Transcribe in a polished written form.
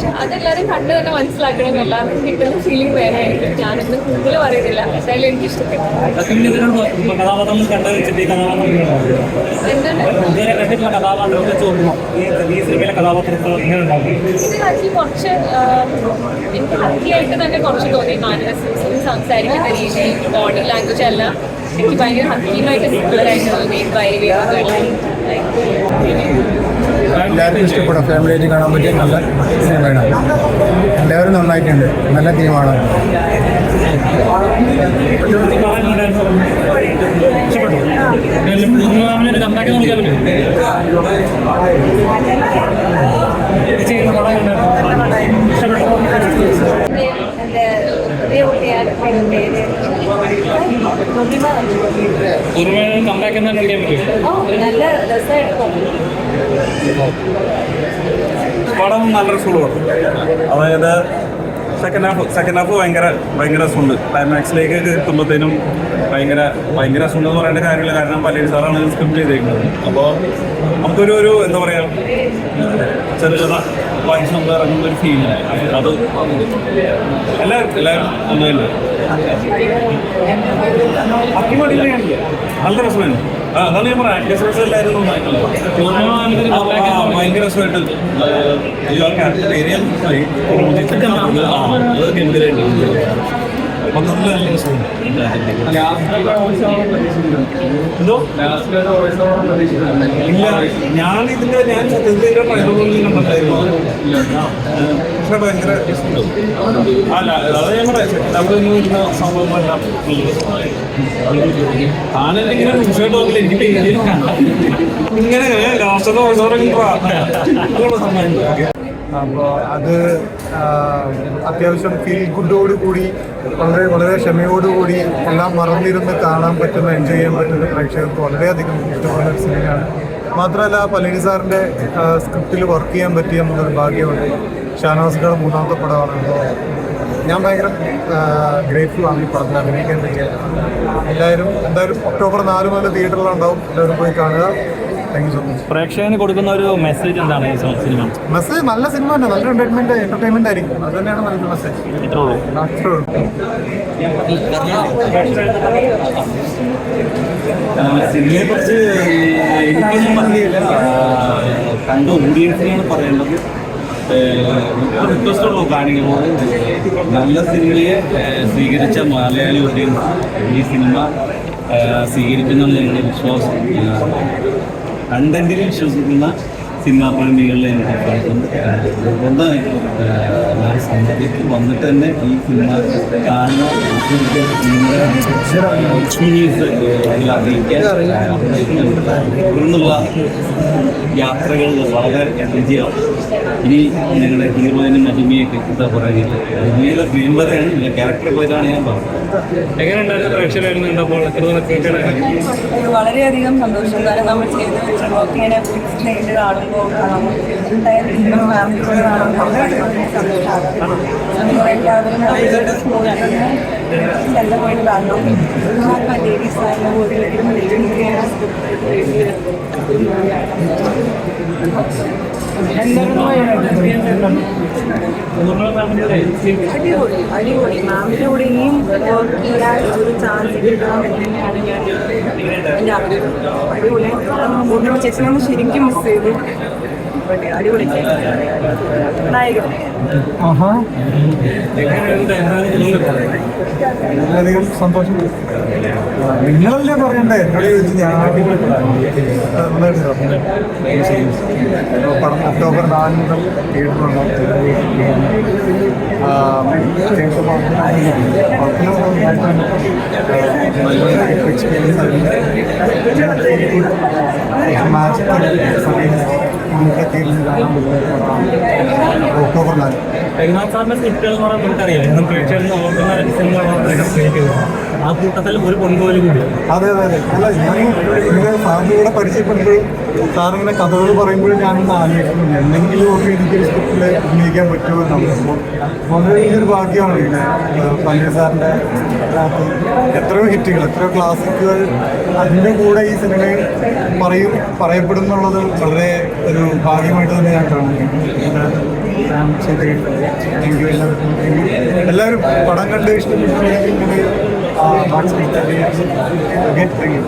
പക്ഷെ അതെല്ലാവരും കണ്ടു തന്നെ മനസ്സിലാക്കണം. എല്ലാവർക്കും കിട്ടുന്ന ഫീലിംഗ് വേറെ ആയിരിക്കും. ഞാനൊന്നും കൂടുതൽ പറയുന്നില്ല. എന്തായാലും എനിക്ക് ഇഷ്ടപ്പെട്ടു. ഇത് ആക്ച്വലി കുറച്ച് എനിക്ക് ഹക്കിയായിട്ട് തന്നെ കുറച്ച് തോന്നി. മാനസികം സംസാരിക്കുന്ന രീതി, ബോഡി ലാംഗ്വേജ് എല്ലാം എനിക്ക് ഭയങ്കര ഹക്കീമായിട്ട് സിമിലറായിട്ട് തോന്നി. എല്ലാവർക്കും ഇഷ്ടപ്പെടും. ഫാമിലിയായിട്ട് കാണാൻ പറ്റിയ നല്ല സിനിമയാണ്. എല്ലാവരും നന്നായിട്ടുണ്ട്. നല്ല ടീമാണ്. നല്ല രസമായിട്ട് പടം നല്ല രസമുള്ളതാണ്. അതായത് സെക്കൻഡ് ഹാഫ് ഭയങ്കര രസമുണ്ട്. ക്ലൈമാക്സിലേക്ക് എത്തുമ്പോഴത്തേനും ഭയങ്കര രസമുണ്ടെന്ന് പറയേണ്ട കാര്യമില്ല. കാരണം പലേരി സാറാണ് സ്ക്രിപ്റ്റ് ചെയ്തേക്കുന്നത്. അപ്പോൾ നമുക്കൊരു എന്താ പറയുക, ചെറിയ വയസ്സ് നമ്മൾ ഇറങ്ങുന്ന ഒരു ഫീൽ. അത് എല്ലാവരും ഒന്നുമില്ല. നല്ല രസമായിരുന്നു. അതാണ് ഞാൻ പറയാം. ആക്ടേഴ്സ് എല്ലാവരും നന്നായിട്ടില്ല. ഭയങ്കര രസമായിട്ട് എന്തോ ഇല്ല, ഞാൻ സത്യത്തിൽ ട്രൈബോളിൽ കണ്ടിട്ടായിരുന്നു. പക്ഷെ ഭയങ്കര അല്ല, അത് ഞാൻ പറയാം. അവിടെ വരുന്ന സംഭവമെല്ലാം താനെന്തെങ്കിലും വിഷയമായിട്ട് നോക്കില്ല. എനിക്ക് ഇങ്ങനെ ലാസ്റ്റത്തെ അപ്പോൾ അത് അത്യാവശ്യം ഫീൽ ഗുഡോടുകൂടി വളരെ ക്ഷമയോടുകൂടി എല്ലാം മറന്നിരുന്ന് കാണാൻ പറ്റുന്ന, എൻജോയ് ചെയ്യാൻ പറ്റുന്ന പ്രേക്ഷകർക്ക് വളരെയധികം ഇഷ്ടപ്പെടുന്ന ഒരു സിനിമയാണ്. മാത്രമല്ല പലേരി സാറിൻ്റെ സ്ക്രിപ്റ്റിൽ വർക്ക് ചെയ്യാൻ പറ്റിയ നമുക്കൊരു ഭാഗ്യമുണ്ട്. ഷാനവാസിയുടെ മൂന്നാമത്തെ പടമാണ്. അപ്പോൾ ഞാൻ ഭയങ്കര ഗ്രേറ്റ്ഫുൾ ആണ് ഈ പടത്തിൽ അഭിനയിക്കാൻ പറ്റിയത്. എന്തായാലും ഒക്ടോബർ 4 മുതൽ തിയേറ്ററിലുണ്ടാവും. എല്ലാവരും പോയി കാണുക. Thank you so much. പ്രേക്ഷകന് കൊടുക്കുന്ന ഒരു മെസ്സേജ് എന്താണ് ഈ സിനിമ? മെസ്സേജ് നല്ല സിനിമ തന്നെ, നല്ല എന്റർടൈൻമെന്റ് ആയിരിക്കും. അത് തന്നെയാണ് നല്ല മെസ്സേജ്. ഇത്രേ ഉള്ളൂ. സിനിമയെ കുറിച്ച് എനിക്കൊന്നും പറഞ്ഞില്ല. കണ്ട ഓഡിയൻസിനാണ് പറയേണ്ടത്. റിക്വസ്റ്റ് ഉള്ളൂ കാണിക്കുന്നത്. നല്ല സിനിമയെ സ്വീകരിച്ച മലയാളി ഓഡിയൻസ് ഈ സിനിമ സ്വീകരിക്കുന്നുള്ള ഞങ്ങളുടെ വിശ്വാസം. കണ്ടന്റിൽ വിശ്വസിക്കുന്ന സിനിമാ പ്രേമികളിലെ നിർബന്ധമായിട്ടും സന്ദർഭത്തിൽ വന്നിട്ട് തന്നെ ഈ സിനിമ കാണുന്ന തുടർന്നുള്ള യാത്രകൾ വളരെ എനർജിയാവും. ഇനി ഞങ്ങളുടെ ഹീറോയിനും അടിമയൊക്കെ എന്താ പറയുക, അടിമയുടെ ഫീൽഡറാണ് ഇതിൻ്റെ ക്യാരക്ടർ പോയതാണ് ഞാൻ പറഞ്ഞത്. എങ്ങനെയുണ്ടായിരുന്നു പ്രേക്ഷകരായിരുന്നപ്പോൾ? വളരെയധികം സന്തോഷം. കാരണം നമ്മൾ ചെയ്ത് വെച്ചപ്പോൾ ഇങ്ങനെ ചെയ്ത് കാണുമ്പോൾ ഫാമിലിയോട് കാണുമ്പോൾ സന്തോഷമാണ്. എല്ലാവരും നല്ല പോയിട്ട് കാണണം. ലേഡീസ് ആയാലും അടിപൊളി. മാമിൻ്റെ കൂടെ ഇനിയും വർക്ക് ചെയ്യാൻ ഒരു ചാൻസ് കിട്ടണം തന്നെയാണ് ഞാൻ എൻ്റെ ആഗ്രഹം. അടിപൊളി. പൂർണ്ണിമ ചേച്ചി നമ്മൾ ശരിക്കും മിസ് ചെയ്തു. അടിപൊളി നായകൻ. വളരെയധികം സന്തോഷം. നിങ്ങളല്ലേ പറയണ്ടേ? എന്നോട് ചോദിച്ചു. ഞാൻ പടം ഒക്ടോബർ 4 മുതൽ തിയേറ്ററിലുണ്ടാവും. എക്സ്പീരിയൻസ് നമുക്ക് തിയേറ്ററിൽ കാണാൻ പറ്റുന്ന ഒക്ടോബർ 4. രഘുനാഥ് സാറിന്റെ സ്ക്രിപ്റ്റുകൾ എന്ന് പറഞ്ഞാൽ നമുക്കറിയാം എന്നും പ്രേക്ഷകർക്ക് ഓർക്കുന്ന സിനിമകളാണ്. ആ കൂട്ടത്തിൽ ഒരു പൊൻപോലും കൂടി. അതെ. അല്ല, ഞാൻ ഇങ്ങനെ സാറിലൂടെ പരിചയപ്പെടുമ്പോഴും സാറിങ്ങനെ കഥകൾ പറയുമ്പോഴും ഞാനൊന്ന് ആലോചിക്കുന്നു എന്തെങ്കിലും ഒക്കെ എനിക്കൊരു സ്ക്രിപ്റ്റിൽ അഭിനയിക്കാൻ പറ്റുമോ എന്നപ്പോൾ വളരെ വലിയൊരു ഭാഗ്യമാണ്. ഇങ്ങനെ പലേരി സാറിൻ്റെ എത്രയോ ഹിറ്റുകൾ, എത്രയോ ക്ലാസിക്കുകൾ അതിൻ്റെ കൂടെ ഈ സിനിമയിൽ പറയപ്പെടുന്നുള്ളത് വളരെ ഒരു ഭാഗ്യമായിട്ട് തന്നെ ഞാൻ കാണുന്നു. താങ്ക് യു എല്ലാവർക്കും. എല്ലാവരും പടം കണ്ട് ഇഷ്ടപ്പെട്ടു. Okay thank you.